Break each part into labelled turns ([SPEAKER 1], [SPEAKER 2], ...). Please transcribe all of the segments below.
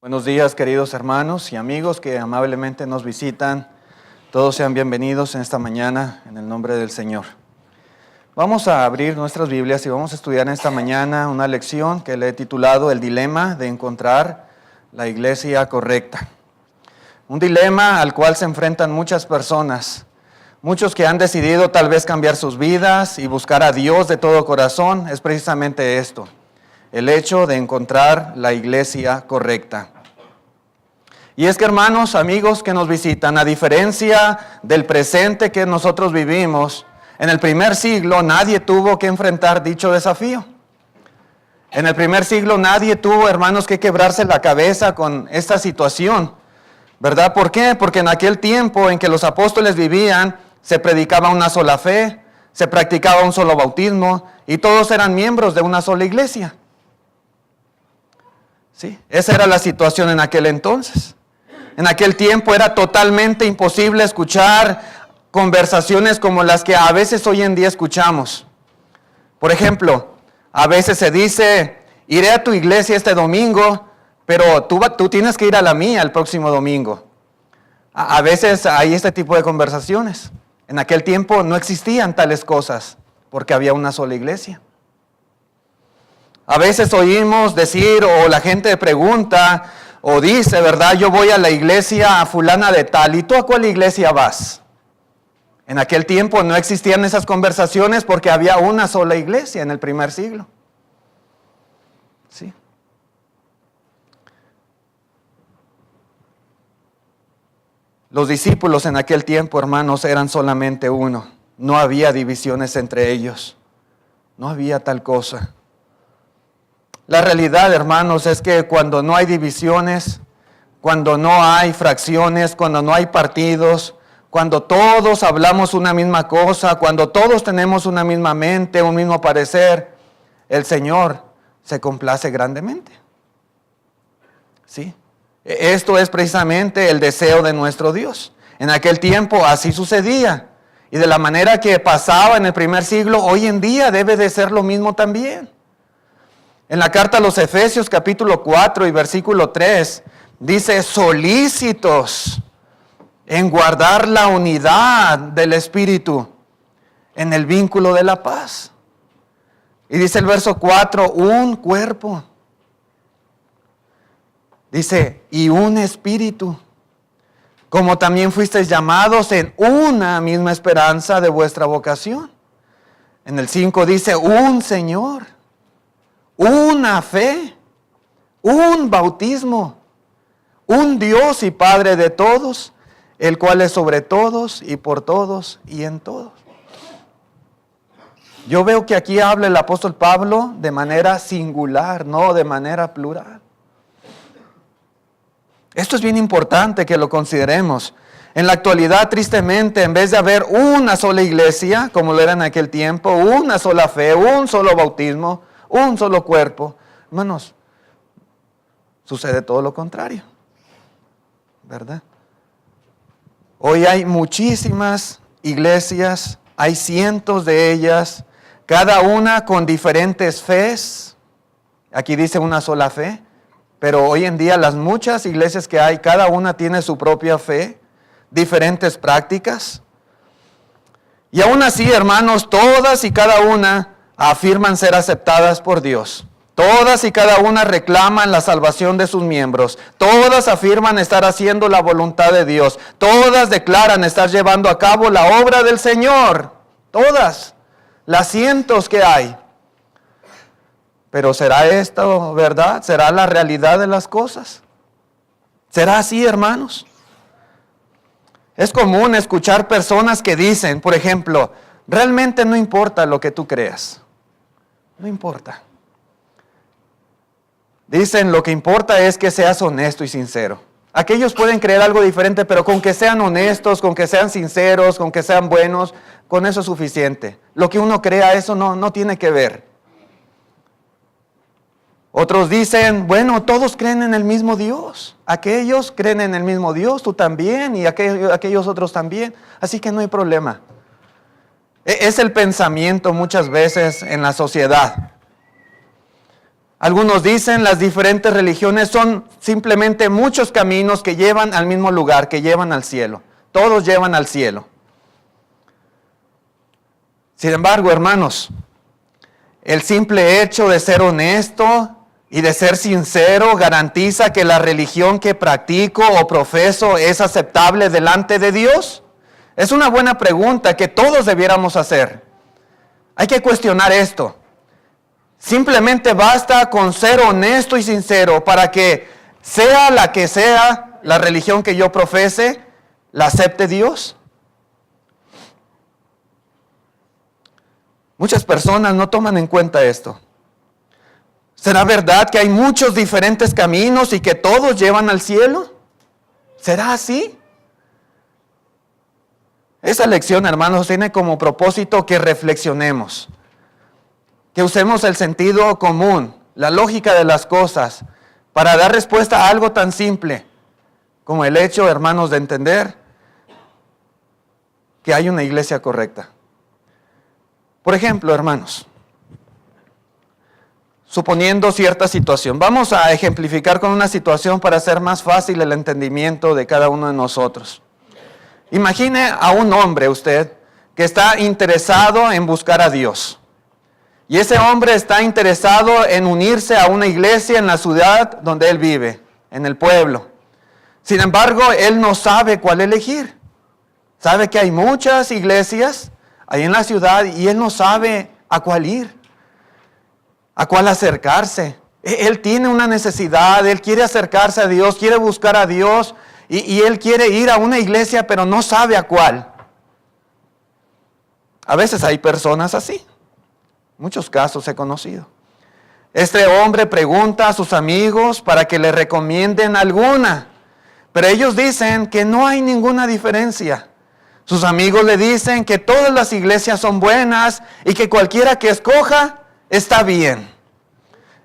[SPEAKER 1] Buenos días, queridos hermanos y amigos que amablemente nos visitan. Todos sean bienvenidos en esta mañana en el nombre del Señor. Vamos a abrir nuestras Biblias y vamos a estudiar en esta mañana una lección que le he titulado El dilema de encontrar la iglesia correcta. Un dilema al cual se enfrentan muchas personas, muchos que han decidido tal vez cambiar sus vidas y buscar a Dios de todo corazón. Es precisamente esto, el hecho de encontrar la iglesia correcta. Y es que, hermanos, amigos que nos visitan, a diferencia del presente que nosotros vivimos, en el primer siglo nadie tuvo que enfrentar dicho desafío. En el primer siglo nadie tuvo, hermanos, que quebrarse la cabeza con esta situación, ¿verdad? ¿Por qué? Porque en aquel tiempo en que los apóstoles vivían, se predicaba una sola fe, se practicaba un solo bautismo y todos eran miembros de una sola iglesia. ¿Sí? Esa era la situación en aquel entonces. En aquel tiempo era totalmente imposible escuchar conversaciones como las que a veces hoy en día escuchamos. Por ejemplo, a veces se dice, iré a tu iglesia este domingo, pero tú tienes que ir a la mía el próximo domingo. A veces hay este tipo de conversaciones. En aquel tiempo no existían tales cosas, porque había una sola iglesia. A veces oímos decir, o la gente pregunta, o dice, ¿verdad? Yo voy a la iglesia fulana de tal, ¿y tú a cuál iglesia vas? En aquel tiempo no existían esas conversaciones porque había una sola iglesia en el primer siglo. ¿Sí? Los discípulos en aquel tiempo, hermanos, eran solamente uno. No había divisiones entre ellos. No había tal cosa. La realidad, hermanos, es que cuando no hay divisiones, cuando no hay fracciones, cuando no hay partidos, cuando todos hablamos una misma cosa, cuando todos tenemos una misma mente, un mismo parecer, el Señor se complace grandemente. ¿Sí? Esto es precisamente el deseo de nuestro Dios. En aquel tiempo así sucedía. Y de la manera que pasaba en el primer siglo, hoy en día debe de ser lo mismo también. En la carta a los Efesios capítulo 4 y versículo 3 dice, solícitos en guardar la unidad del Espíritu en el vínculo de la paz. Y dice el verso 4, un cuerpo. Dice, y un espíritu, como también fuisteis llamados en una misma esperanza de vuestra vocación. En el 5 dice, un Señor, una fe, un bautismo, un Dios y Padre de todos, el cual es sobre todos y por todos y en todos. Yo veo que aquí habla el apóstol Pablo de manera singular, no de manera plural. Esto es bien importante que lo consideremos. En la actualidad, tristemente, en vez de haber una sola iglesia, como lo era en aquel tiempo, una sola fe, un solo bautismo, un solo cuerpo, hermanos, sucede todo lo contrario, ¿verdad? Hoy hay muchísimas iglesias, hay cientos de ellas, cada una con diferentes fes. Aquí dice una sola fe, pero hoy en día las muchas iglesias que hay, cada una tiene su propia fe, diferentes prácticas. Y aún así, hermanos, todas y cada una afirman ser aceptadas por Dios. Todas y cada una reclaman la salvación de sus miembros. Todas afirman estar haciendo la voluntad de Dios. Todas declaran estar llevando a cabo la obra del Señor. Todas, las cientos que hay. Pero ¿será esto verdad? ¿Será la realidad de las cosas? ¿Será así, hermanos? Es común escuchar personas que dicen, por ejemplo, realmente no importa lo que tú creas. No importa. Dicen, lo que importa es que seas honesto y sincero. Aquellos pueden creer algo diferente, pero con que sean honestos, con que sean sinceros, con que sean buenos, con eso es suficiente. Lo que uno crea, eso no tiene que ver. Otros dicen, bueno, todos creen en el mismo Dios. Aquellos creen en el mismo Dios, tú también, y aquellos otros también. Así que no hay problema. Es el pensamiento muchas veces en la sociedad. Algunos dicen las diferentes religiones son simplemente muchos caminos que llevan al mismo lugar, que llevan al cielo. Todos llevan al cielo. Sin embargo, hermanos, el simple hecho de ser honesto y de ser sincero garantiza que la religión que practico o profeso es aceptable delante de Dios. Es una buena pregunta que todos debiéramos hacer. Hay que cuestionar esto. Simplemente basta con ser honesto y sincero para que sea la que sea la religión que yo profese, la acepte Dios. Muchas personas no toman en cuenta esto. ¿Será verdad que hay muchos diferentes caminos y que todos llevan al cielo? ¿Será así? Esa lección, hermanos, tiene como propósito que reflexionemos, que usemos el sentido común, la lógica de las cosas, para dar respuesta a algo tan simple como el hecho, hermanos, de entender que hay una iglesia correcta. Por ejemplo, hermanos, suponiendo cierta situación, vamos a ejemplificar con una situación para hacer más fácil el entendimiento de cada uno de nosotros. Imagine a un hombre usted que está interesado en buscar a Dios. Y ese hombre está interesado en unirse a una iglesia en la ciudad donde él vive, en el pueblo. Sin embargo, él no sabe cuál elegir. Sabe que hay muchas iglesias ahí en la ciudad y él no sabe a cuál ir, a cuál acercarse. Él tiene una necesidad, él quiere acercarse a Dios, quiere buscar a Dios y él quiere ir a una iglesia pero no sabe a cuál. A veces hay personas así. Muchos casos he conocido. Este hombre pregunta a sus amigos para que le recomienden alguna, pero ellos dicen que no hay ninguna diferencia. Sus amigos le dicen que todas las iglesias son buenas y que cualquiera que escoja está bien.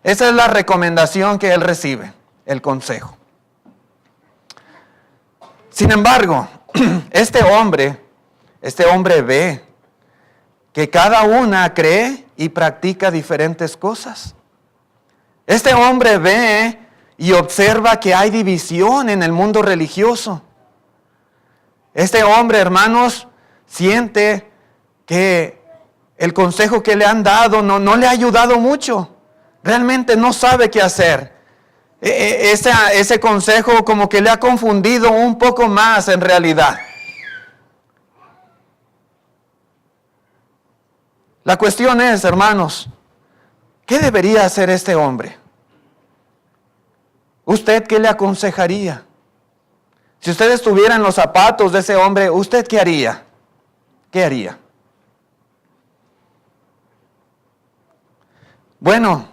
[SPEAKER 1] Esa es la recomendación que él recibe, el consejo. Sin embargo, este hombre ve que cada una cree y practica diferentes cosas. Este hombre ve y observa que hay división en el mundo religioso. Este hombre, hermanos, siente que el consejo que le han dado no le ha ayudado mucho. Realmente no sabe qué hacer. Ese consejo como que le ha confundido un poco más en realidad. La cuestión es, hermanos, ¿qué debería hacer este hombre? ¿Usted qué le aconsejaría? Si usted estuviera en los zapatos de ese hombre, ¿usted qué haría? ¿Qué haría? Bueno,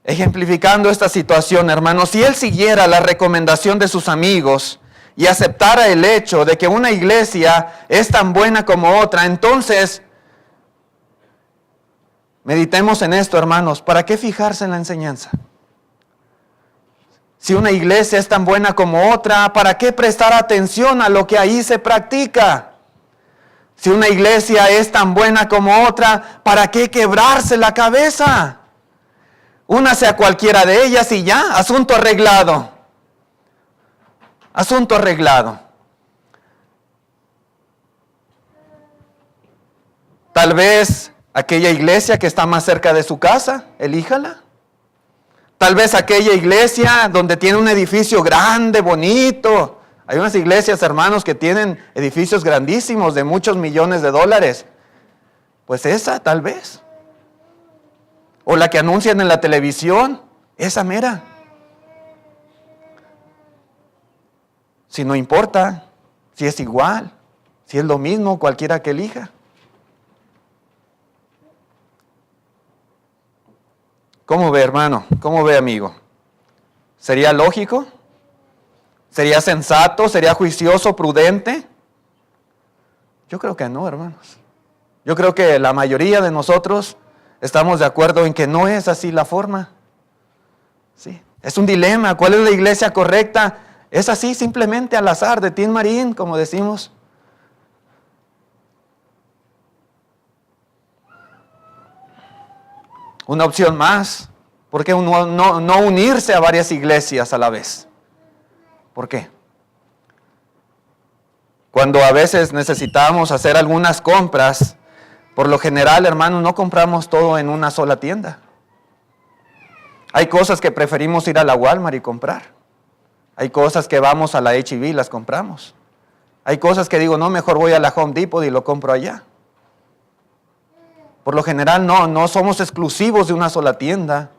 [SPEAKER 1] ejemplificando esta situación, hermanos, si él siguiera la recomendación de sus amigos y aceptara el hecho de que una iglesia es tan buena como otra, entonces, meditemos en esto, hermanos, ¿para qué fijarse en la enseñanza? Si una iglesia es tan buena como otra, ¿para qué prestar atención a lo que ahí se practica? Si una iglesia es tan buena como otra, ¿para qué quebrarse la cabeza? Únase a cualquiera de ellas y ya, asunto arreglado. Asunto arreglado. Tal vez aquella iglesia que está más cerca de su casa, elíjala. Tal vez aquella iglesia donde tiene un edificio grande, bonito. Hay unas iglesias, hermanos, que tienen edificios grandísimos de muchos millones de dólares. Pues esa, tal vez. O la que anuncian en la televisión, esa mera. Si no importa, si es igual, si es lo mismo, cualquiera que elija. ¿Cómo ve, hermano? ¿Cómo ve, amigo? ¿Sería lógico? ¿Sería sensato? ¿Sería juicioso, prudente? Yo creo que no, hermanos. Yo creo que la mayoría de nosotros estamos de acuerdo en que no es así la forma. Sí. Es un dilema. ¿Cuál es la iglesia correcta? Es así simplemente al azar, de tin marín, como decimos. Una opción más ¿Por qué no unirse a varias iglesias a la vez? ¿Por qué? Cuando a veces necesitamos hacer algunas compras, por lo general, hermanos, no compramos todo en una sola tienda. Hay cosas que preferimos ir a la Walmart y comprar. Hay cosas que vamos a la H-E-B y las compramos. Hay cosas que digo, no, mejor voy a la Home Depot y lo compro allá. Por lo general no somos exclusivos de una sola tienda.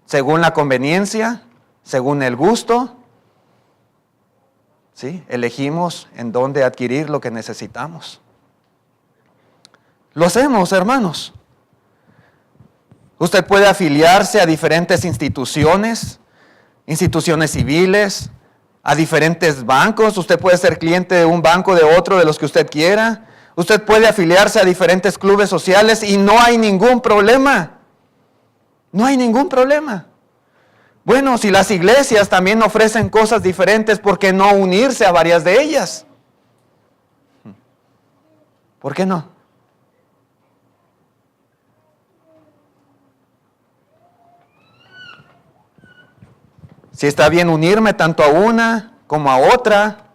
[SPEAKER 1] Según la conveniencia, según el gusto, ¿sí? Elegimos en dónde adquirir lo que necesitamos. Lo hacemos, hermanos. Usted puede afiliarse a diferentes instituciones civiles, a diferentes bancos. Usted puede ser cliente de un banco, de otro, de los que usted quiera. Usted puede afiliarse a diferentes clubes sociales y no hay ningún problema. No hay ningún problema. Bueno, si las iglesias también ofrecen cosas diferentes, ¿por qué no unirse a varias de ellas? ¿Por qué no? Si está bien unirme tanto a una como a otra,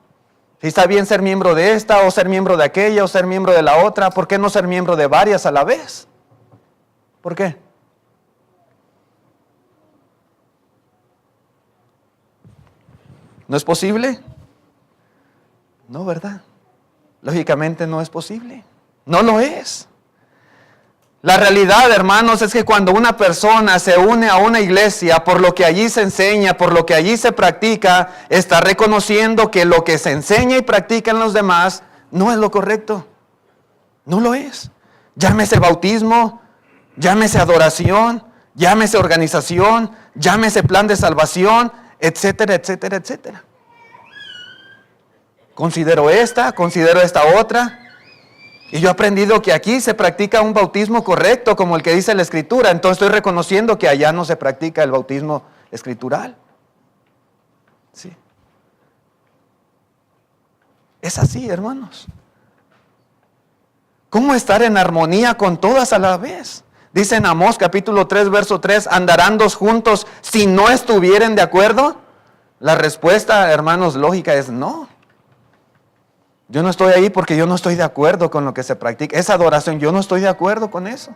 [SPEAKER 1] si está bien ser miembro de esta o ser miembro de aquella o ser miembro de la otra, ¿por qué no ser miembro de varias a la vez? ¿Por qué? ¿No es posible? No, ¿verdad? Lógicamente no es posible. No lo es. La realidad, hermanos, es que cuando una persona se une a una iglesia, por lo que allí se enseña, por lo que allí se practica, está reconociendo que lo que se enseña y practica en los demás no es lo correcto. No lo es. Llámese bautismo, llámese adoración, llámese organización, llámese plan de salvación, etcétera, etcétera, etcétera. Considero esta otra. Y yo he aprendido que aquí se practica un bautismo correcto, como el que dice la Escritura. Entonces estoy reconociendo que allá no se practica el bautismo escritural. Sí. Es así, hermanos. ¿Cómo estar en armonía con todas a la vez? Dice en Amós capítulo 3, verso 3, ¿andarán dos juntos si no estuvieren de acuerdo? La respuesta, hermanos, lógica es no. Yo no estoy ahí porque yo no estoy de acuerdo con lo que se practica. Esa adoración, yo no estoy de acuerdo con eso.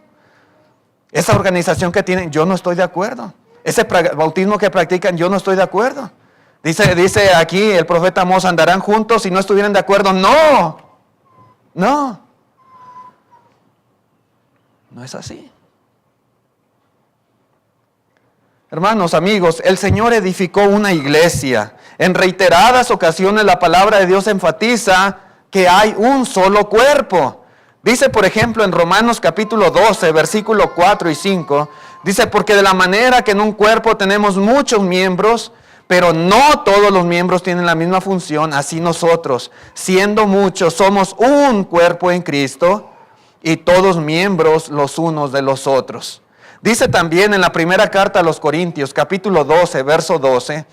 [SPEAKER 1] Esa organización que tienen, yo no estoy de acuerdo. Ese bautismo que practican, yo no estoy de acuerdo. Dice aquí el profeta Amós, ¿andarán juntos si no estuvieran de acuerdo? No. No es así. Hermanos, amigos, el Señor edificó una iglesia. En reiteradas ocasiones la palabra de Dios enfatiza que hay un solo cuerpo. Dice, por ejemplo, en Romanos capítulo 12, versículo 4 y 5, dice, porque de la manera que en un cuerpo tenemos muchos miembros, pero no todos los miembros tienen la misma función, así nosotros, siendo muchos, somos un cuerpo en Cristo y todos miembros los unos de los otros. Dice también en la primera carta a los Corintios, capítulo 12, verso 12,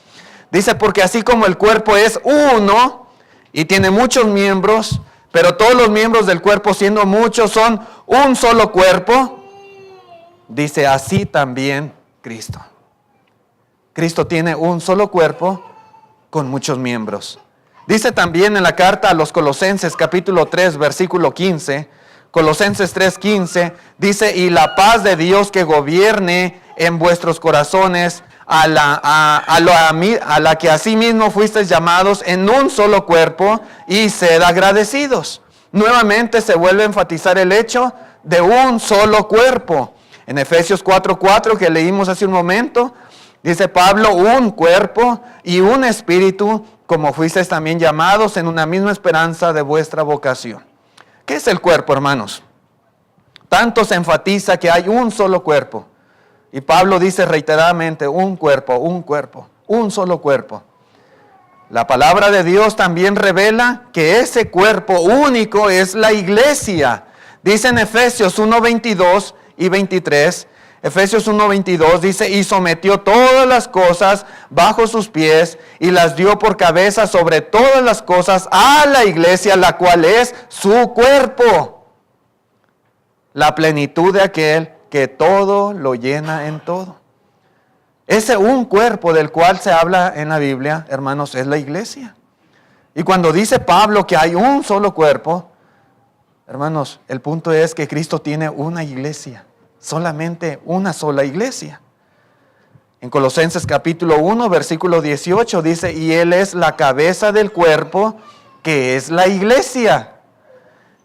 [SPEAKER 1] dice, porque así como el cuerpo es uno y tiene muchos miembros, pero todos los miembros del cuerpo siendo muchos son un solo cuerpo, dice, así también Cristo. Cristo tiene un solo cuerpo con muchos miembros. Dice también en la carta a los Colosenses, capítulo 3, versículo 15, Colosenses 3:15, dice, y la paz de Dios que gobierne en vuestros corazones, a la que asimismo fuisteis llamados en un solo cuerpo, y sed agradecidos. Nuevamente se vuelve a enfatizar el hecho de un solo cuerpo. En Efesios 4:4 que leímos hace un momento, dice Pablo, un cuerpo y un espíritu, como fuisteis también llamados en una misma esperanza de vuestra vocación. ¿Qué es el cuerpo, hermanos? Tanto se enfatiza que hay un solo cuerpo. Y Pablo dice reiteradamente, un cuerpo, un solo cuerpo. La palabra de Dios también revela que ese cuerpo único es la iglesia. Dice en Efesios 1:22 y 23, Efesios 1:22 dice, y sometió todas las cosas bajo sus pies y las dio por cabeza sobre todas las cosas a la iglesia, la cual es su cuerpo, la plenitud de aquel que todo lo llena en todo. Ese un cuerpo del cual se habla en la Biblia, hermanos, es la iglesia. Y cuando dice Pablo que hay un solo cuerpo, hermanos, el punto es que Cristo tiene una iglesia, solamente una sola iglesia. En Colosenses capítulo 1, versículo 18 dice, y Él es la cabeza del cuerpo, que es la iglesia,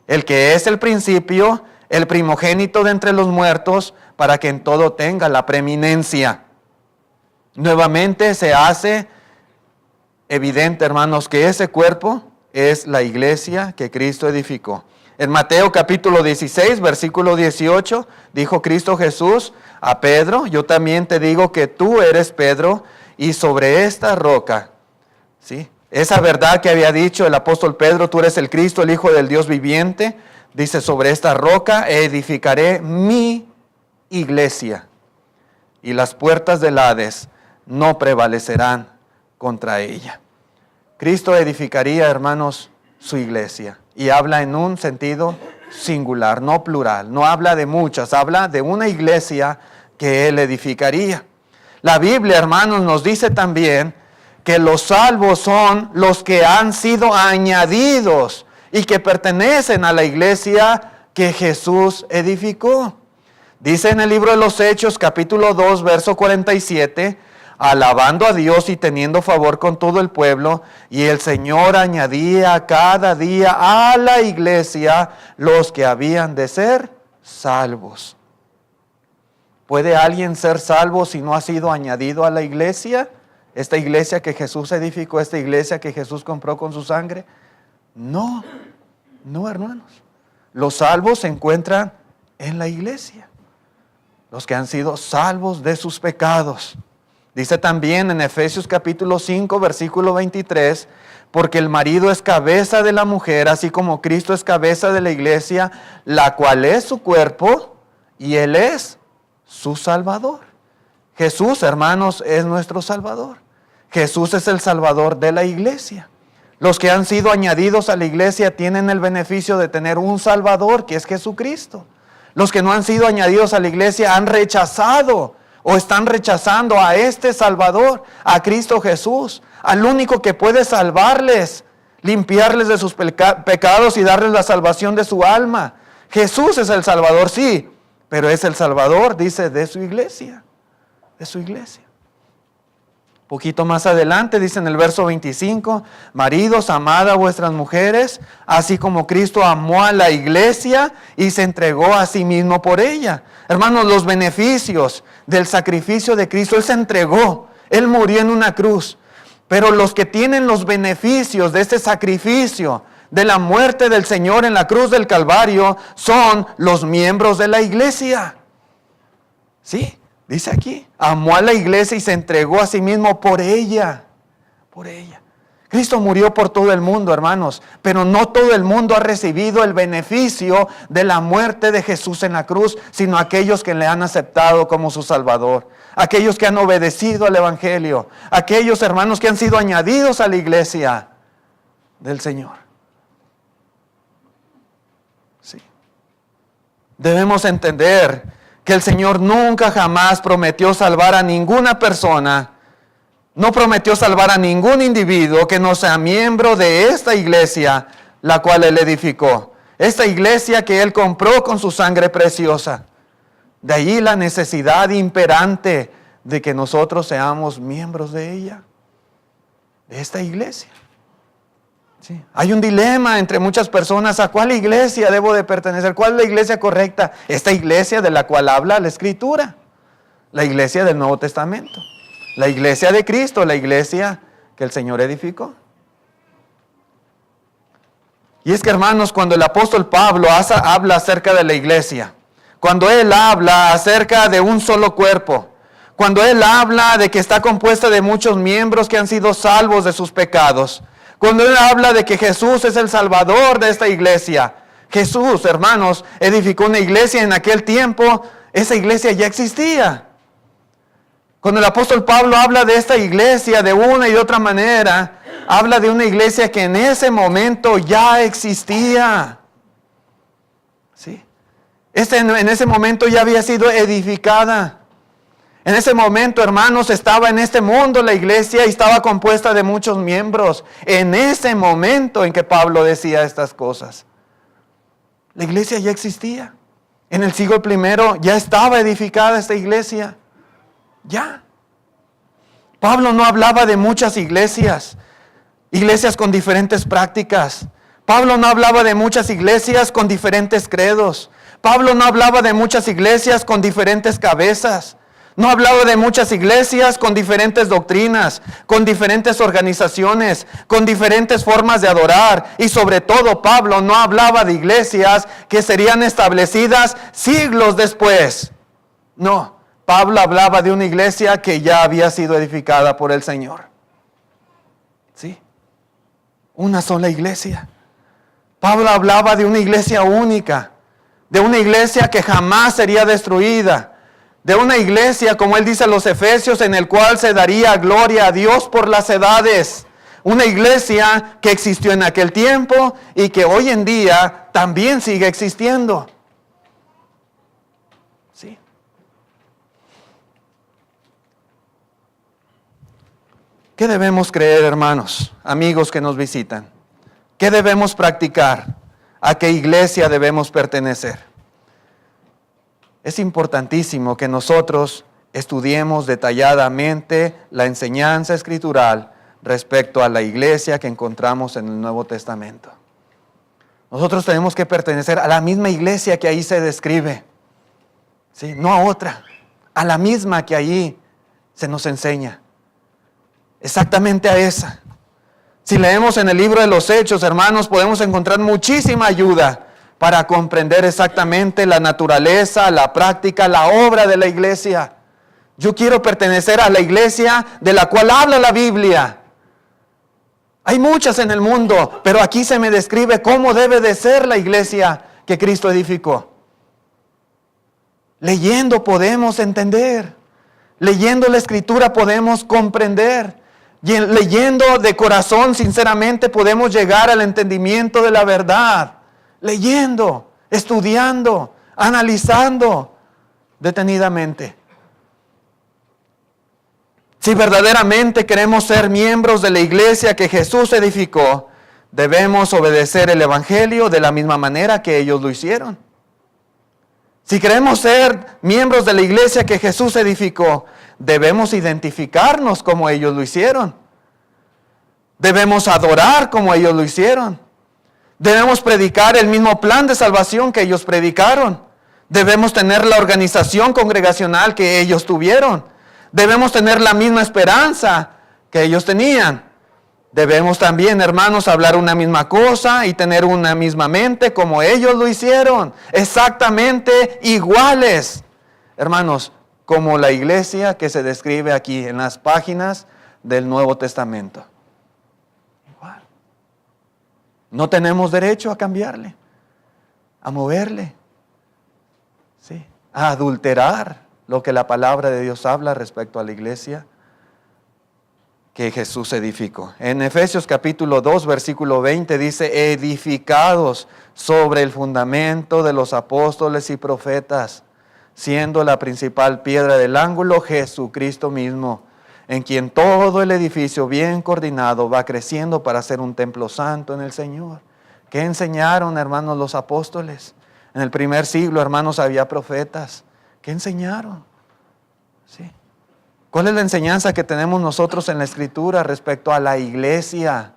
[SPEAKER 1] el que es el principio, el primogénito de entre los muertos, para que en todo tenga la preeminencia. Nuevamente se hace evidente, hermanos, que ese cuerpo es la iglesia que Cristo edificó. En Mateo capítulo 16, versículo 18, dijo Cristo Jesús a Pedro, yo también te digo que tú eres Pedro, y sobre esta roca, ¿sí? Esa verdad que había dicho el apóstol Pedro, tú eres el Cristo, el Hijo del Dios viviente, dice, sobre esta roca edificaré mi iglesia, y las puertas del Hades no prevalecerán contra ella. Cristo edificaría, hermanos, su iglesia. Y habla en un sentido singular, no plural. No habla de muchas, habla de una iglesia que Él edificaría. La Biblia, hermanos, nos dice también que los salvos son los que han sido añadidos y que pertenecen a la iglesia que Jesús edificó. Dice en el libro de los Hechos, capítulo 2, verso 47, alabando a Dios y teniendo favor con todo el pueblo, y el Señor añadía cada día a la iglesia los que habían de ser salvos. ¿Puede alguien ser salvo si no ha sido añadido a la iglesia? ¿Esta iglesia que Jesús edificó, esta iglesia que Jesús compró con su sangre? No, hermanos. Los salvos se encuentran en la iglesia. Los que han sido salvos de sus pecados. Dice también en Efesios capítulo 5, versículo 23, porque el marido es cabeza de la mujer, así como Cristo es cabeza de la iglesia, la cual es su cuerpo, y Él es su Salvador. Jesús, hermanos, es nuestro Salvador. Jesús es el Salvador de la iglesia. Los que han sido añadidos a la iglesia tienen el beneficio de tener un Salvador, que es Jesucristo. Los que no han sido añadidos a la iglesia han rechazado o están rechazando a este Salvador, a Cristo Jesús, al único que puede salvarles, limpiarles de sus pecados y darles la salvación de su alma. Jesús es el Salvador, sí, pero es el Salvador, dice, de su iglesia, de su iglesia. Poquito más adelante dice en el verso 25, maridos, amad a vuestras mujeres, así como Cristo amó a la iglesia y se entregó a sí mismo por ella. Hermanos, los beneficios del sacrificio de Cristo, Él se entregó, Él murió en una cruz. Pero los que tienen los beneficios de este sacrificio, de la muerte del Señor en la cruz del Calvario, son los miembros de la iglesia. ¿Sí? Dice aquí, amó a la iglesia y se entregó a sí mismo por ella, por ella. Cristo murió por todo el mundo, hermanos, pero no todo el mundo ha recibido el beneficio de la muerte de Jesús en la cruz, sino aquellos que le han aceptado como su Salvador, aquellos que han obedecido al Evangelio, aquellos hermanos que han sido añadidos a la iglesia del Señor. Sí. Debemos entender que el Señor nunca jamás prometió salvar a ninguna persona, no prometió salvar a ningún individuo que no sea miembro de esta iglesia, la cual Él edificó. Esta iglesia que Él compró con su sangre preciosa. De allí la necesidad imperante de que nosotros seamos miembros de ella, de esta iglesia. Sí. Hay un dilema entre muchas personas, ¿a cuál iglesia debo de pertenecer? ¿Cuál es la iglesia correcta? Esta iglesia de la cual habla la Escritura, la iglesia del Nuevo Testamento, la iglesia de Cristo, la iglesia que el Señor edificó. Y es que, hermanos, cuando el apóstol Pablo habla acerca de la iglesia, cuando él habla acerca de un solo cuerpo, cuando él habla de que está compuesta de muchos miembros que han sido salvos de sus pecados, cuando él habla de que Jesús es el Salvador de esta iglesia, Jesús, hermanos, edificó una iglesia en aquel tiempo, esa iglesia ya existía. Cuando el apóstol Pablo habla de esta iglesia de una y de otra manera, habla de una iglesia que en ese momento ya existía. ¿Sí? En ese momento ya había sido edificada. En ese momento, hermanos, estaba en este mundo la iglesia y estaba compuesta de muchos miembros. En ese momento en que Pablo decía estas cosas, la iglesia ya existía. En el siglo I ya estaba edificada esta iglesia. Ya. Pablo no hablaba de muchas iglesias con diferentes prácticas. Pablo no hablaba de muchas iglesias con diferentes credos. Pablo no hablaba de muchas iglesias con diferentes cabezas. No hablaba de muchas iglesias con diferentes doctrinas, con diferentes organizaciones, con diferentes formas de adorar. Y sobre todo, Pablo no hablaba de iglesias que serían establecidas siglos después. No, Pablo hablaba de una iglesia que ya había sido edificada por el Señor. ¿Sí? Una sola iglesia. Pablo hablaba de una iglesia única, de una iglesia que jamás sería destruida. De una iglesia, como él dice a los Efesios, en el cual se daría gloria a Dios por las edades. Una iglesia que existió en aquel tiempo y que hoy en día también sigue existiendo. ¿Sí? ¿Qué debemos creer, hermanos, amigos que nos visitan? ¿Qué debemos practicar? ¿A qué iglesia debemos pertenecer? Es importantísimo que nosotros estudiemos detalladamente la enseñanza escritural respecto a la iglesia que encontramos en el Nuevo Testamento. Nosotros tenemos que pertenecer a la misma iglesia que ahí se describe, ¿sí? No a otra, a la misma que ahí se nos enseña, exactamente a esa. Si leemos en el libro de los Hechos, hermanos, podemos encontrar muchísima ayuda para comprender exactamente la naturaleza, la práctica, la obra de la iglesia. Yo quiero pertenecer a la iglesia de la cual habla la Biblia. Hay muchas en el mundo, pero aquí se me describe cómo debe de ser la iglesia que Cristo edificó. Leyendo podemos entender. Leyendo la Escritura podemos comprender. Y leyendo de corazón, sinceramente, podemos llegar al entendimiento de la verdad. Leyendo, estudiando, analizando detenidamente. Si verdaderamente queremos ser miembros de la iglesia que Jesús edificó, debemos obedecer el Evangelio de la misma manera que ellos lo hicieron. Si queremos ser miembros de la iglesia que Jesús edificó, debemos identificarnos como ellos lo hicieron. Debemos adorar como ellos lo hicieron. Debemos predicar el mismo plan de salvación que ellos predicaron. Debemos tener la organización congregacional que ellos tuvieron. Debemos tener la misma esperanza que ellos tenían. Debemos también, hermanos, hablar una misma cosa y tener una misma mente como ellos lo hicieron. Exactamente iguales, hermanos, como la iglesia que se describe aquí en las páginas del Nuevo Testamento. Igual. No tenemos derecho a cambiarle, a moverle, ¿sí? A adulterar lo que la palabra de Dios habla respecto a la iglesia que Jesús edificó. En Efesios capítulo 2, versículo 20 dice, edificados sobre el fundamento de los apóstoles y profetas, siendo la principal piedra del ángulo Jesucristo mismo, en quien todo el edificio bien coordinado va creciendo para ser un templo santo en el Señor. ¿Qué enseñaron, hermanos, los apóstoles? En el primer siglo, hermanos, había profetas. ¿Qué enseñaron? ¿Sí? ¿Cuál es la enseñanza que tenemos nosotros en la Escritura respecto a la iglesia?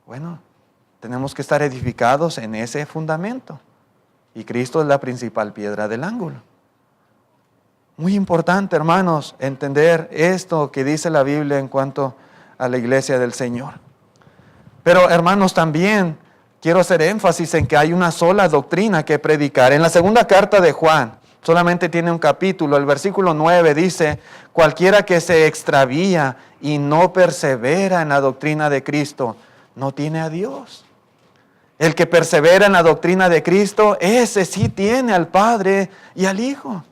[SPEAKER 1] Bueno, tenemos que estar edificados en ese fundamento. Y Cristo es la principal piedra del ángulo. Muy importante, hermanos, entender esto que dice la Biblia en cuanto a la iglesia del Señor. Pero, hermanos, también quiero hacer énfasis en que hay una sola doctrina que predicar. En la segunda carta de Juan, solamente tiene un capítulo, el versículo 9 dice, cualquiera que se extravía y no persevera en la doctrina de Cristo, no tiene a Dios. El que persevera en la doctrina de Cristo, ese sí tiene al Padre y al Hijo.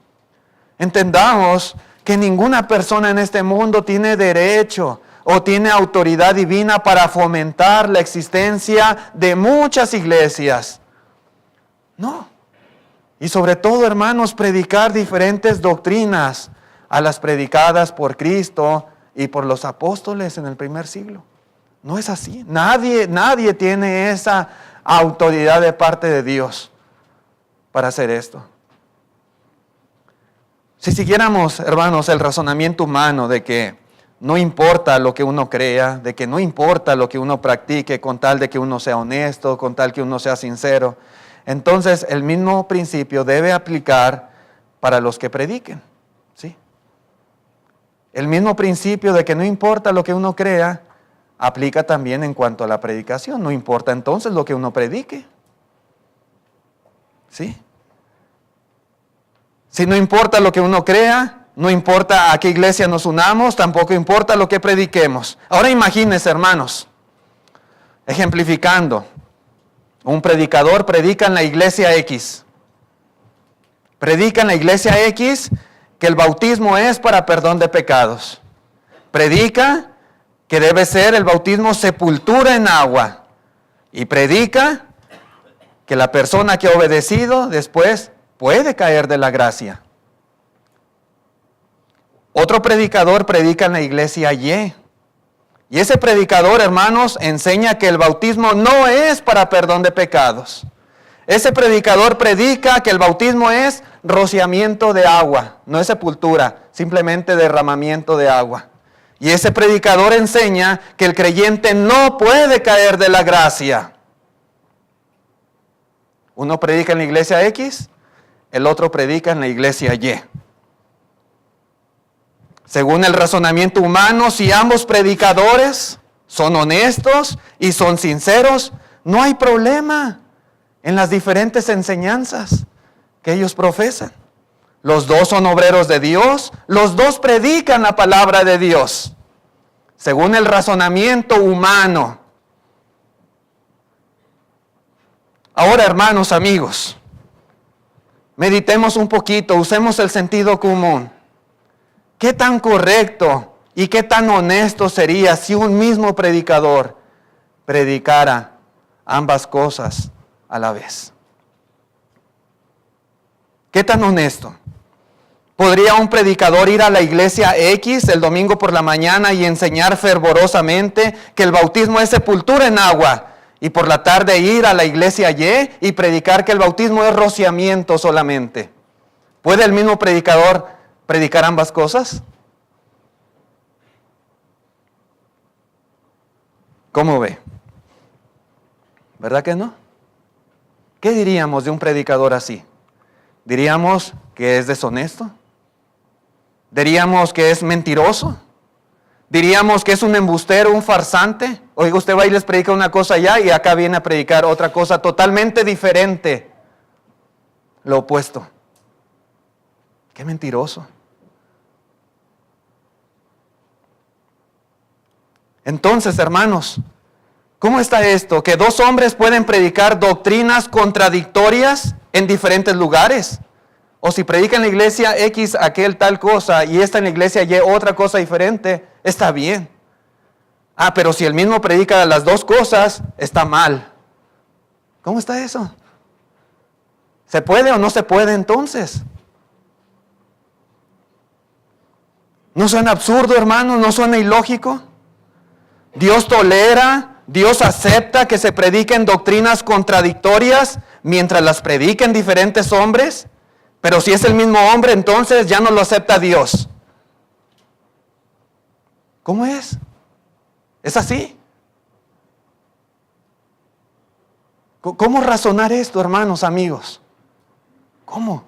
[SPEAKER 1] Entendamos que ninguna persona en este mundo tiene derecho o tiene autoridad divina para fomentar la existencia de muchas iglesias. No. Y sobre todo, hermanos, predicar diferentes doctrinas a las predicadas por Cristo y por los apóstoles en el primer siglo. No es así. Nadie tiene esa autoridad de parte de Dios para hacer esto. Si siguiéramos, hermanos, el razonamiento humano de que no importa lo que uno crea, de que no importa lo que uno practique con tal de que uno sea honesto, con tal que uno sea sincero, entonces el mismo principio debe aplicar para los que prediquen, ¿sí? El mismo principio de que no importa lo que uno crea, aplica también en cuanto a la predicación. No importa entonces lo que uno predique, ¿sí? Si no importa lo que uno crea, no importa a qué iglesia nos unamos, tampoco importa lo que prediquemos. Ahora imagínense, hermanos, ejemplificando, un predicador predica en la iglesia X. Predica en la iglesia X que el bautismo es para perdón de pecados. Predica que debe ser el bautismo sepultura en agua. Y predica que la persona que ha obedecido después puede caer de la gracia. Otro predicador predica en la iglesia Y. Y ese predicador, hermanos, enseña que el bautismo no es para perdón de pecados. Ese predicador predica que el bautismo es rociamiento de agua, no es sepultura, simplemente derramamiento de agua. Y ese predicador enseña que el creyente no puede caer de la gracia. Uno predica en la iglesia X, el otro predica en la iglesia Y. Según el razonamiento humano, si ambos predicadores son honestos y son sinceros, no hay problema en las diferentes enseñanzas que ellos profesan. Los dos son obreros de Dios, los dos predican la palabra de Dios, según el razonamiento humano. Ahora, hermanos, amigos, meditemos un poquito, usemos el sentido común. ¿Qué tan correcto y qué tan honesto sería si un mismo predicador predicara ambas cosas a la vez? ¿Qué tan honesto? ¿Podría un predicador ir a la iglesia X el domingo por la mañana y enseñar fervorosamente que el bautismo es sepultura en agua, y por la tarde ir a la iglesia Y y predicar que el bautismo es rociamiento solamente? ¿Puede el mismo predicador predicar ambas cosas? ¿Cómo ve? ¿Verdad que no? ¿Qué diríamos de un predicador así? ¿Diríamos que es deshonesto? ¿Diríamos que es mentiroso? ¿Diríamos que es un embustero, un farsante? Oiga, usted va y les predica una cosa allá y acá viene a predicar otra cosa totalmente diferente. Lo opuesto. ¡Qué mentiroso! Entonces, hermanos, ¿cómo está esto? ¿Que dos hombres pueden predicar doctrinas contradictorias en diferentes lugares? O si predica en la iglesia X aquel tal cosa y esta en la iglesia Y otra cosa diferente, está bien. Pero si el mismo predica las dos cosas, está mal. ¿Cómo está eso? ¿Se puede o no se puede entonces? ¿No suena absurdo, hermanos? ¿No suena ilógico? Dios tolera, Dios acepta que se prediquen doctrinas contradictorias mientras las prediquen diferentes hombres. Pero si es el mismo hombre, entonces ya no lo acepta Dios. ¿Cómo es? ¿Es así? ¿Cómo razonar esto, hermanos, amigos? ¿Cómo?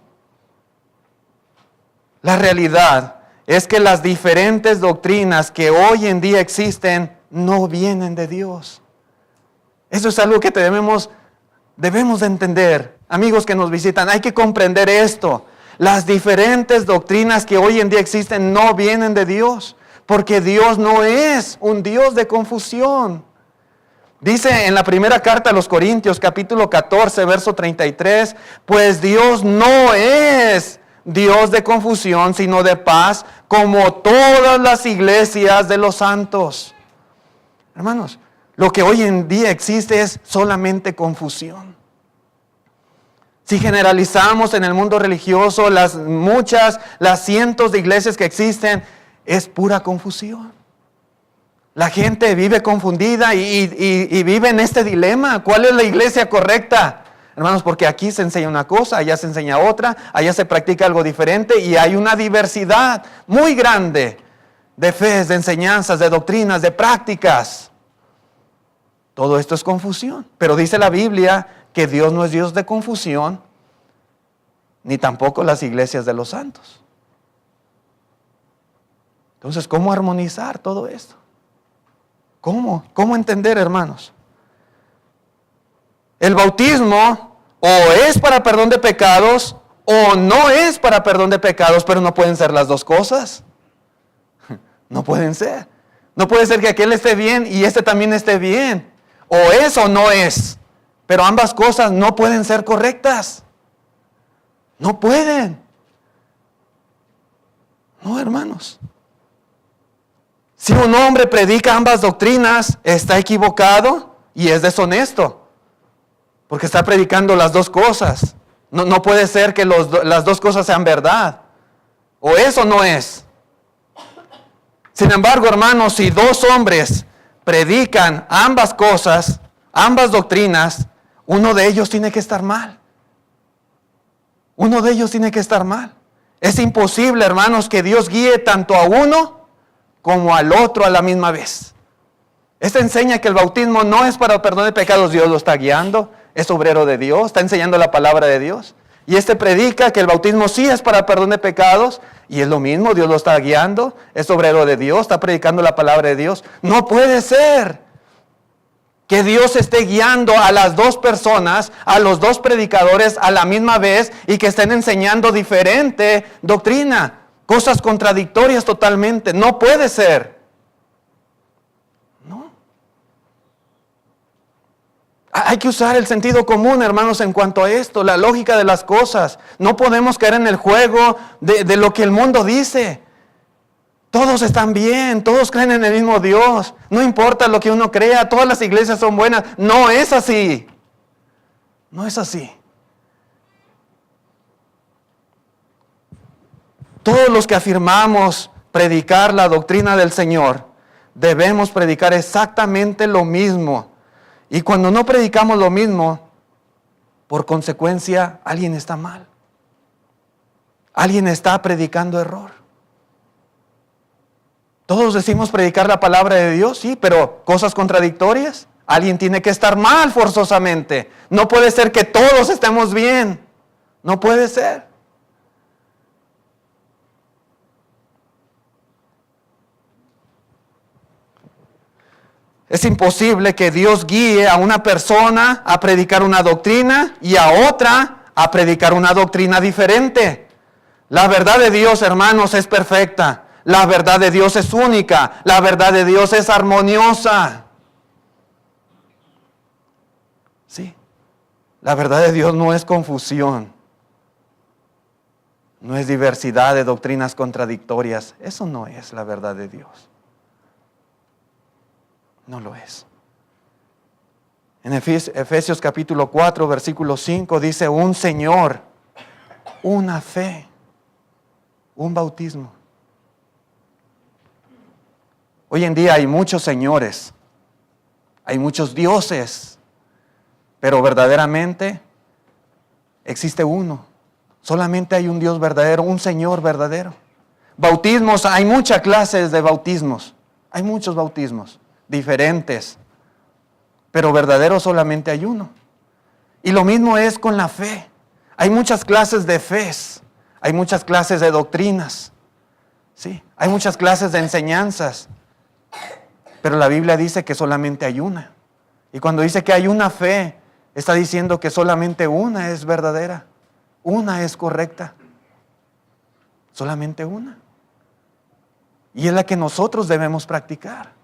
[SPEAKER 1] La realidad es que las diferentes doctrinas que hoy en día existen no vienen de Dios. Eso es algo que debemos de entender. Amigos que nos visitan, hay que comprender esto. Las diferentes doctrinas que hoy en día existen no vienen de Dios, porque Dios no es un Dios de confusión. Dice en la primera carta a los Corintios, capítulo 14, verso 33, pues Dios no es Dios de confusión, sino de paz, como todas las iglesias de los santos. Hermanos, lo que hoy en día existe es solamente confusión. Si generalizamos en el mundo religioso las cientos de iglesias que existen, es pura confusión. La gente vive confundida y vive en este dilema. ¿Cuál es la iglesia correcta? Hermanos, porque aquí se enseña una cosa, allá se enseña otra, allá se practica algo diferente y hay una diversidad muy grande de fe, de enseñanzas, de doctrinas, de prácticas. Todo esto es confusión. Pero dice la Biblia que Dios no es Dios de confusión, ni tampoco las iglesias de los santos. Entonces, ¿cómo armonizar todo esto? ¿Cómo entender, hermanos? El bautismo o es para perdón de pecados o no es para perdón de pecados, pero no pueden ser las dos cosas. No pueden ser. No puede ser que aquel esté bien y este también esté bien. O es o no es. Pero ambas cosas no pueden ser correctas. No pueden. No, hermanos. Si un hombre predica ambas doctrinas, está equivocado y es deshonesto. Porque está predicando las dos cosas. No puede ser que las dos cosas sean verdad. O es o no es. Sin embargo, hermanos, si dos hombres predican ambas cosas, ambas doctrinas, uno de ellos tiene que estar mal. Uno de ellos tiene que estar mal. Es imposible, hermanos, que Dios guíe tanto a uno como al otro a la misma vez. Esto enseña que el bautismo no es para perdón de pecados, Dios lo está guiando, es obrero de Dios, está enseñando la palabra de Dios. Y este predica que el bautismo sí es para perdón de pecados, y es lo mismo, Dios lo está guiando, es obrero de Dios, está predicando la palabra de Dios. No puede ser que Dios esté guiando a las dos personas, a los dos predicadores a la misma vez y que estén enseñando diferente doctrina. Cosas contradictorias totalmente. No puede ser. No. Hay que usar el sentido común, hermanos, en cuanto a esto, la lógica de las cosas. No podemos caer en el juego de lo que el mundo dice. Todos están bien, todos creen en el mismo Dios. No importa lo que uno crea, todas las iglesias son buenas. No es así. No es así. Todos los que afirmamos predicar la doctrina del Señor, debemos predicar exactamente lo mismo. Y cuando no predicamos lo mismo, por consecuencia, alguien está mal. Alguien está predicando error. Todos decimos predicar la palabra de Dios, sí, pero cosas contradictorias. Alguien tiene que estar mal forzosamente. No puede ser que todos estemos bien. No puede ser. Es imposible que Dios guíe a una persona a predicar una doctrina y a otra a predicar una doctrina diferente. La verdad de Dios, hermanos, es perfecta. La verdad de Dios es única. La verdad de Dios es armoniosa. Sí. La verdad de Dios no es confusión. No es diversidad de doctrinas contradictorias. Eso no es la verdad de Dios. No lo es. En Efesios capítulo 4, versículo 5 dice: un Señor, una fe, un bautismo. Hoy en día hay muchos señores, hay muchos dioses, pero verdaderamente existe uno. Solamente hay un Dios verdadero, un Señor verdadero. Bautismos, hay muchas clases de bautismos, hay muchos bautismos diferentes, pero verdadero solamente hay uno. Y lo mismo es con la fe. Hay muchas clases de fes, hay muchas clases de doctrinas, ¿sí? Hay muchas clases de enseñanzas, pero la Biblia dice que solamente hay una. Y cuando dice que hay una fe, está diciendo que solamente una es verdadera, una es correcta, solamente una. Y es la que nosotros debemos practicar.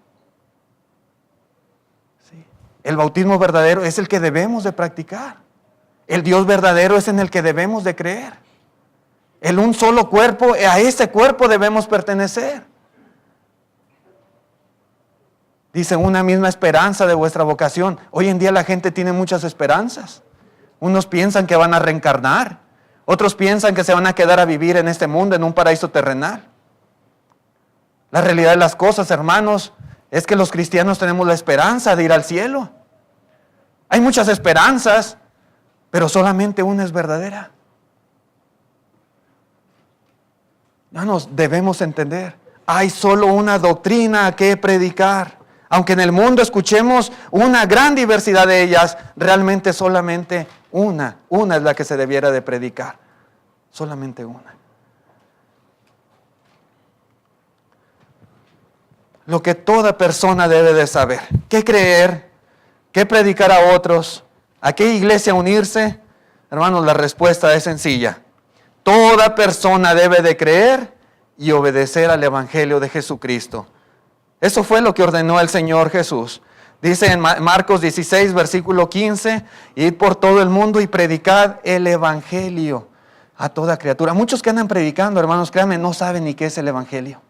[SPEAKER 1] El bautismo verdadero es el que debemos de practicar. El Dios verdadero es en el que debemos de creer. El un solo cuerpo, a ese cuerpo debemos pertenecer. Dice: una misma esperanza de vuestra vocación. Hoy en día la gente tiene muchas esperanzas. Unos piensan que van a reencarnar. Otros piensan que se van a quedar a vivir en este mundo, en un paraíso terrenal. La realidad de las cosas, hermanos, es que los cristianos tenemos la esperanza de ir al cielo. Hay muchas esperanzas, pero solamente una es verdadera. Hermanos, debemos entender, hay solo una doctrina que predicar. Aunque en el mundo escuchemos una gran diversidad de ellas, realmente solamente una es la que se debiera de predicar. Solamente una. Lo que toda persona debe de saber, qué creer, qué predicar a otros, a qué iglesia unirse. Hermanos, la respuesta es sencilla. Toda persona debe de creer y obedecer al Evangelio de Jesucristo. Eso fue lo que ordenó el Señor Jesús. Dice en Marcos 16, versículo 15, id por todo el mundo y predicad el Evangelio a toda criatura. Muchos que andan predicando, hermanos, créanme, no saben ni qué es el Evangelio.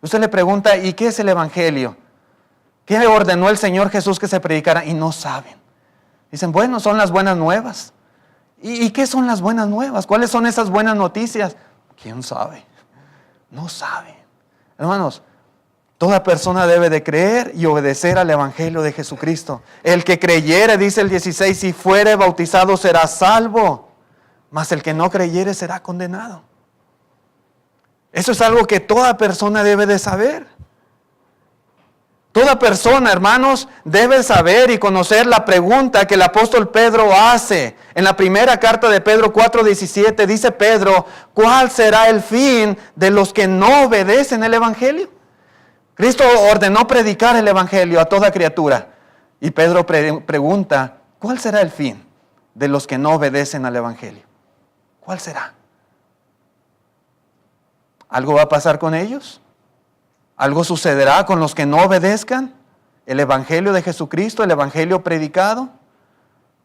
[SPEAKER 1] Usted le pregunta, ¿y qué es el Evangelio? ¿Qué ordenó el Señor Jesús que se predicara? Y no saben. Dicen, bueno, son las buenas nuevas. ¿Y qué son las buenas nuevas? ¿Cuáles son esas buenas noticias? ¿Quién sabe? No sabe. Hermanos, toda persona debe de creer y obedecer al Evangelio de Jesucristo. El que creyere, dice el 16, si fuere bautizado será salvo, mas el que no creyere será condenado. Eso es algo que toda persona debe de saber. Toda persona, hermanos, debe saber y conocer la pregunta que el apóstol Pedro hace. En la primera carta de Pedro 4:17 dice Pedro, ¿cuál será el fin de los que no obedecen el Evangelio? Cristo ordenó predicar el Evangelio a toda criatura. Y Pedro pregunta, ¿cuál será el fin de los que no obedecen al Evangelio? ¿Cuál será? ¿Algo va a pasar con ellos? ¿Algo sucederá con los que no obedezcan el Evangelio de Jesucristo, el Evangelio predicado?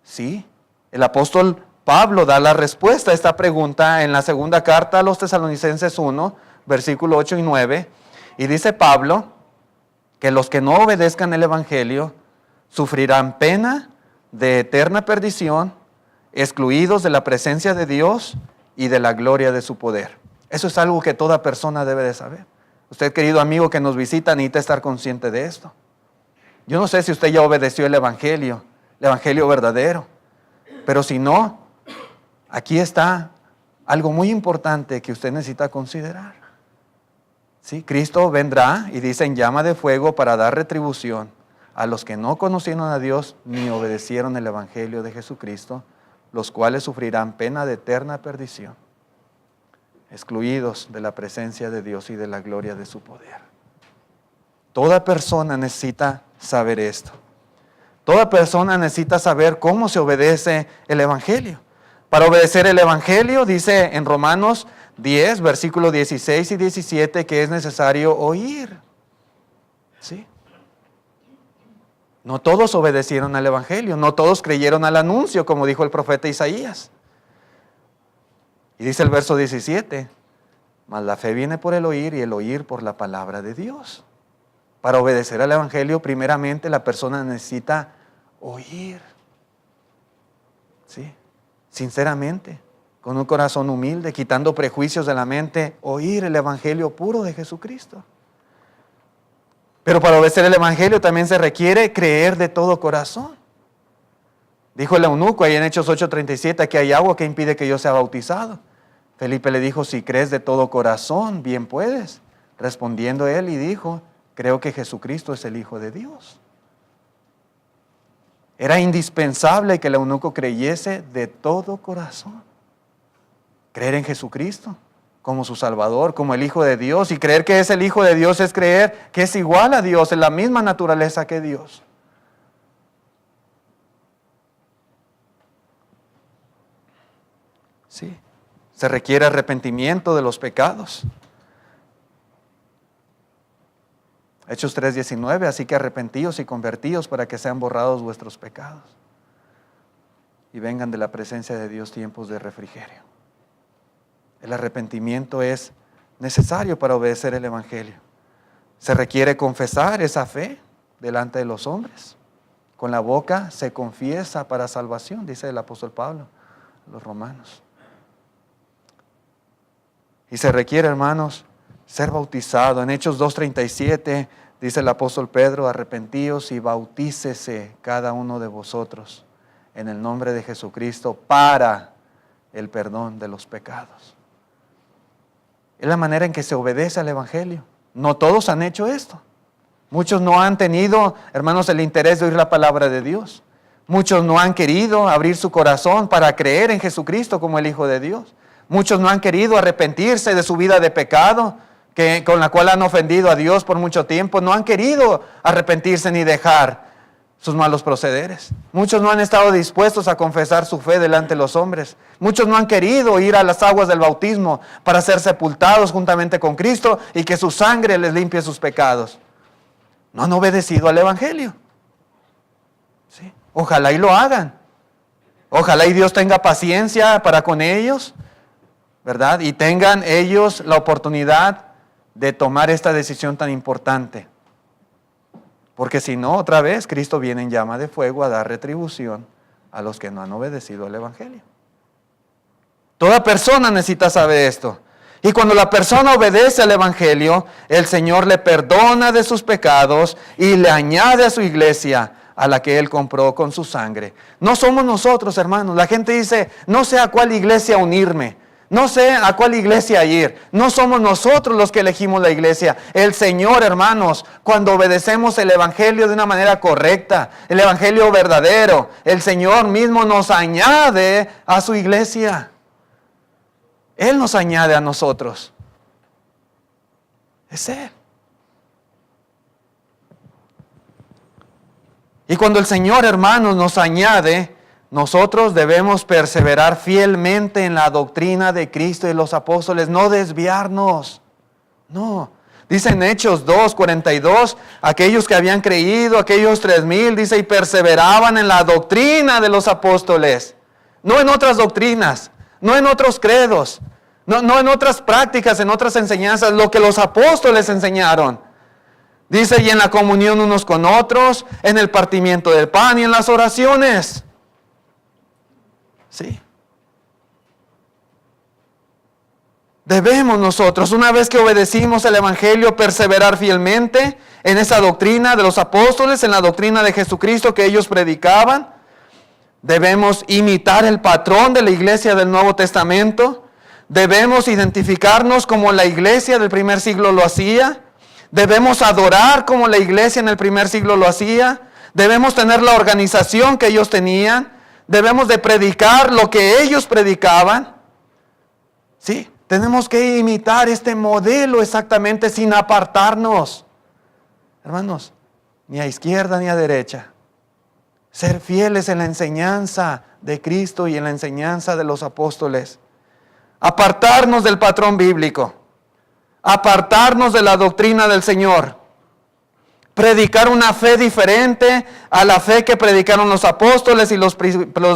[SPEAKER 1] Sí, el apóstol Pablo da la respuesta a esta pregunta en la segunda carta a los Tesalonicenses 1, versículo 8 y 9. Y dice Pablo que los que no obedezcan el Evangelio sufrirán pena de eterna perdición, excluidos de la presencia de Dios y de la gloria de su poder. Eso es algo que toda persona debe de saber. Usted, querido amigo que nos visita, necesita estar consciente de esto. Yo no sé si usted ya obedeció el Evangelio verdadero. Pero si no, aquí está algo muy importante que usted necesita considerar. ¿Sí? Cristo vendrá y dice en llama de fuego para dar retribución a los que no conocieron a Dios ni obedecieron el Evangelio de Jesucristo, los cuales sufrirán pena de eterna perdición, excluidos de la presencia de Dios y de la gloria de su poder. Toda persona necesita saber esto. Toda persona necesita saber cómo se obedece el Evangelio. Para obedecer el Evangelio, dice en Romanos 10, versículos 16 y 17, que es necesario oír. ¿Sí? No todos obedecieron al Evangelio, no todos creyeron al anuncio, como dijo el profeta Isaías. Y dice el verso 17, mas la fe viene por el oír y el oír por la palabra de Dios. Para obedecer al Evangelio, primeramente la persona necesita oír. ¿Sí? Sinceramente, con un corazón humilde, quitando prejuicios de la mente, oír el Evangelio puro de Jesucristo. Pero para obedecer el Evangelio también se requiere creer de todo corazón. Dijo el eunuco ahí en Hechos 8:37, aquí hay agua que impide que yo sea bautizado. Felipe le dijo, si crees de todo corazón, bien puedes. Respondiendo él y dijo, creo que Jesucristo es el Hijo de Dios. Era indispensable que el eunuco creyese de todo corazón. Creer en Jesucristo como su Salvador, como el Hijo de Dios. Y creer que es el Hijo de Dios es creer que es igual a Dios, en la misma naturaleza que Dios. Sí. Se requiere arrepentimiento de los pecados. Hechos 3:19, así que arrepentíos y convertíos para que sean borrados vuestros pecados y vengan de la presencia de Dios tiempos de refrigerio. El arrepentimiento es necesario para obedecer el Evangelio. Se requiere confesar esa fe delante de los hombres. Con la boca se confiesa para salvación, dice el apóstol Pablo a los romanos. Y se requiere, hermanos, ser bautizado. En Hechos 2:37 dice el apóstol Pedro: arrepentíos y bautícese cada uno de vosotros en el nombre de Jesucristo para el perdón de los pecados. Es la manera en que se obedece al Evangelio. No todos han hecho esto. Muchos no han tenido, hermanos, el interés de oír la palabra de Dios. Muchos no han querido abrir su corazón para creer en Jesucristo como el Hijo de Dios. Muchos no han querido arrepentirse de su vida de pecado, con la cual han ofendido a Dios por mucho tiempo. No han querido arrepentirse ni dejar sus malos procederes. Muchos no han estado dispuestos a confesar su fe delante de los hombres. Muchos no han querido ir a las aguas del bautismo para ser sepultados juntamente con Cristo y que su sangre les limpie sus pecados. No han obedecido al Evangelio. ¿Sí? Ojalá y lo hagan. Ojalá y Dios tenga paciencia para con ellos, ¿verdad? Y tengan ellos la oportunidad de tomar esta decisión tan importante. Porque si no, otra vez, Cristo viene en llama de fuego a dar retribución a los que no han obedecido al Evangelio. Toda persona necesita saber esto. Y cuando la persona obedece al Evangelio, el Señor le perdona de sus pecados y le añade a su iglesia, a la que Él compró con su sangre. No somos nosotros, hermanos. La gente dice: no sé a cuál iglesia unirme. No sé a cuál iglesia ir. No somos nosotros los que elegimos la iglesia. El Señor, hermanos, cuando obedecemos el Evangelio de una manera correcta, el Evangelio verdadero, el Señor mismo nos añade a su iglesia. Él nos añade a nosotros. Es Él. Y cuando el Señor, hermanos, nos añade, nosotros debemos perseverar fielmente en la doctrina de Cristo y los apóstoles, no desviarnos. No. Dice en Hechos 2:42, aquellos que habían creído, aquellos 3,000, dice, y perseveraban en la doctrina de los apóstoles. No en otras doctrinas, no en otros credos, no en otras prácticas, en otras enseñanzas, lo que los apóstoles enseñaron. Dice, y en la comunión unos con otros, en el partimiento del pan y en las oraciones. Sí. Debemos nosotros, una vez que obedecimos el Evangelio, perseverar fielmente en esa doctrina de los apóstoles, en la doctrina de Jesucristo que ellos predicaban. Debemos imitar el patrón de la iglesia del Nuevo Testamento. Debemos identificarnos como la iglesia del primer siglo lo hacía. Debemos adorar como la iglesia en el primer siglo lo hacía. Debemos tener la organización que ellos tenían. Debemos de predicar lo que ellos predicaban. Sí, tenemos que imitar este modelo exactamente sin apartarnos. Hermanos, ni a izquierda ni a derecha. Ser fieles en la enseñanza de Cristo y en la enseñanza de los apóstoles. Apartarnos del patrón bíblico. Apartarnos de la doctrina del Señor. Predicar una fe diferente a la fe que predicaron los apóstoles y los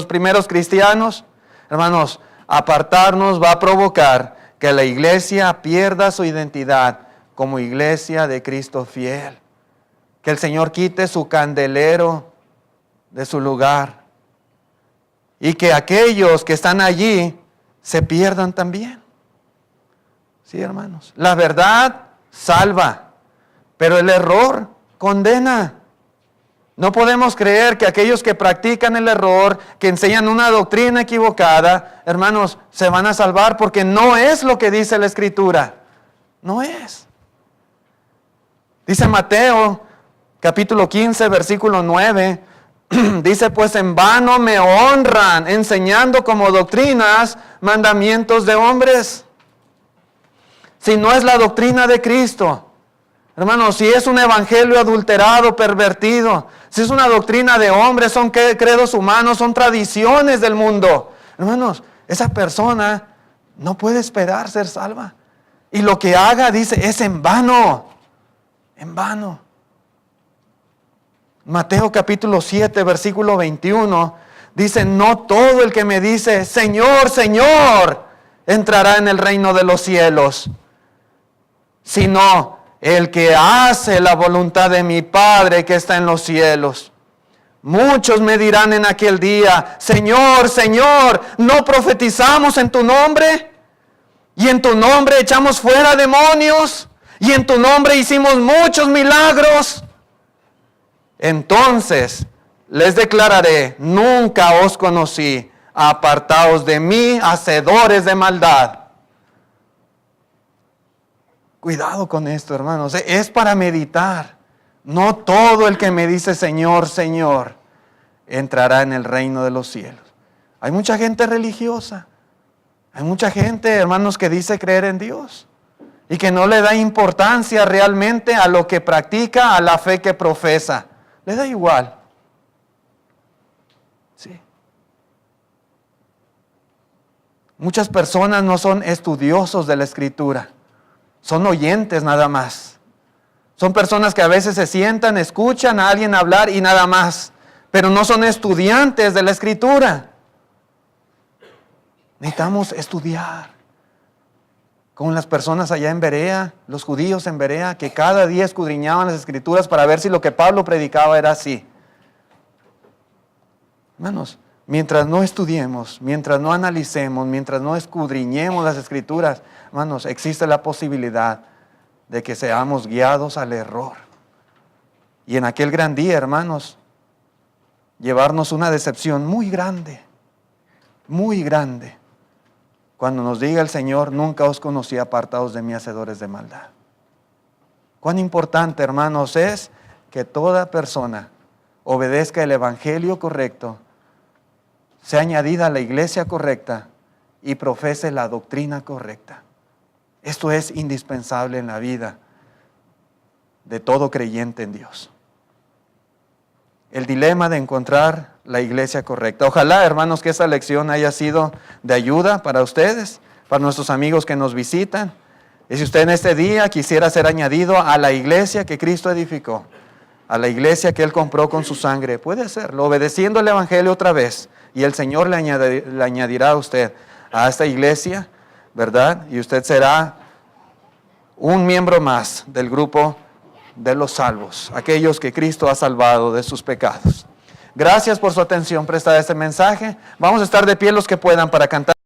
[SPEAKER 1] primeros cristianos. Hermanos, apartarnos va a provocar que la iglesia pierda su identidad como iglesia de Cristo fiel. Que el Señor quite su candelero de su lugar. Y que aquellos que están allí se pierdan también. Sí, hermanos. La verdad salva, pero el error condena. No podemos creer que aquellos que practican el error, que enseñan una doctrina equivocada, hermanos, se van a salvar, porque no es lo que dice la Escritura. No es. Dice Mateo, capítulo 15, versículo 9, dice, pues en vano me honran, enseñando como doctrinas mandamientos de hombres. Si no es la doctrina de Cristo, hermanos, si es un evangelio adulterado, pervertido, si es una doctrina de hombres, son credos humanos, son tradiciones del mundo, hermanos, esa persona no puede esperar ser salva. Y lo que haga, dice, es en vano. En vano. Mateo capítulo 7, versículo 21, dice, no todo el que me dice, Señor, Señor, entrará en el reino de los cielos, sino el que hace la voluntad de mi Padre que está en los cielos. Muchos me dirán en aquel día, Señor, Señor, ¿no profetizamos en tu nombre? Y en tu nombre echamos fuera demonios. Y en tu nombre hicimos muchos milagros. Entonces les declararé, nunca os conocí, apartaos de mí, hacedores de maldad. Cuidado con esto, hermanos, es para meditar. No todo el que me dice Señor, Señor, entrará en el reino de los cielos. Hay mucha gente religiosa. Hay mucha gente, hermanos, que dice creer en Dios y que no le da importancia realmente a lo que practica, a la fe que profesa. Le da igual. Sí. Muchas personas no son estudiosos de la Escritura. Son oyentes nada más. Son personas que a veces se sientan, escuchan a alguien hablar y nada más. Pero no son estudiantes de la Escritura. Necesitamos estudiar. Como las personas allá en Berea, los judíos en Berea, que cada día escudriñaban las Escrituras para ver si lo que Pablo predicaba era así. Hermanos, mientras no estudiemos, mientras no analicemos, mientras no escudriñemos las Escrituras, hermanos, existe la posibilidad de que seamos guiados al error. Y en aquel gran día, hermanos, llevarnos una decepción muy grande, cuando nos diga el Señor, nunca os conocí, apartados de mí, hacedores de maldad. Cuán importante, hermanos, es que toda persona obedezca el evangelio correcto, sea añadida a la iglesia correcta y profese la doctrina correcta. Esto es indispensable en la vida de todo creyente en Dios. El dilema de encontrar la iglesia correcta. Ojalá, hermanos, que esta lección haya sido de ayuda para ustedes, para nuestros amigos que nos visitan. Y si usted en este día quisiera ser añadido a la iglesia que Cristo edificó, a la iglesia que Él compró con su sangre, puede hacerlo, obedeciendo el evangelio otra vez. Y el Señor le añadirá a usted a esta iglesia, ¿verdad? Y usted será un miembro más del grupo de los salvos, aquellos que Cristo ha salvado de sus pecados. Gracias por su atención prestada a este mensaje. Vamos a estar de pie los que puedan para cantar.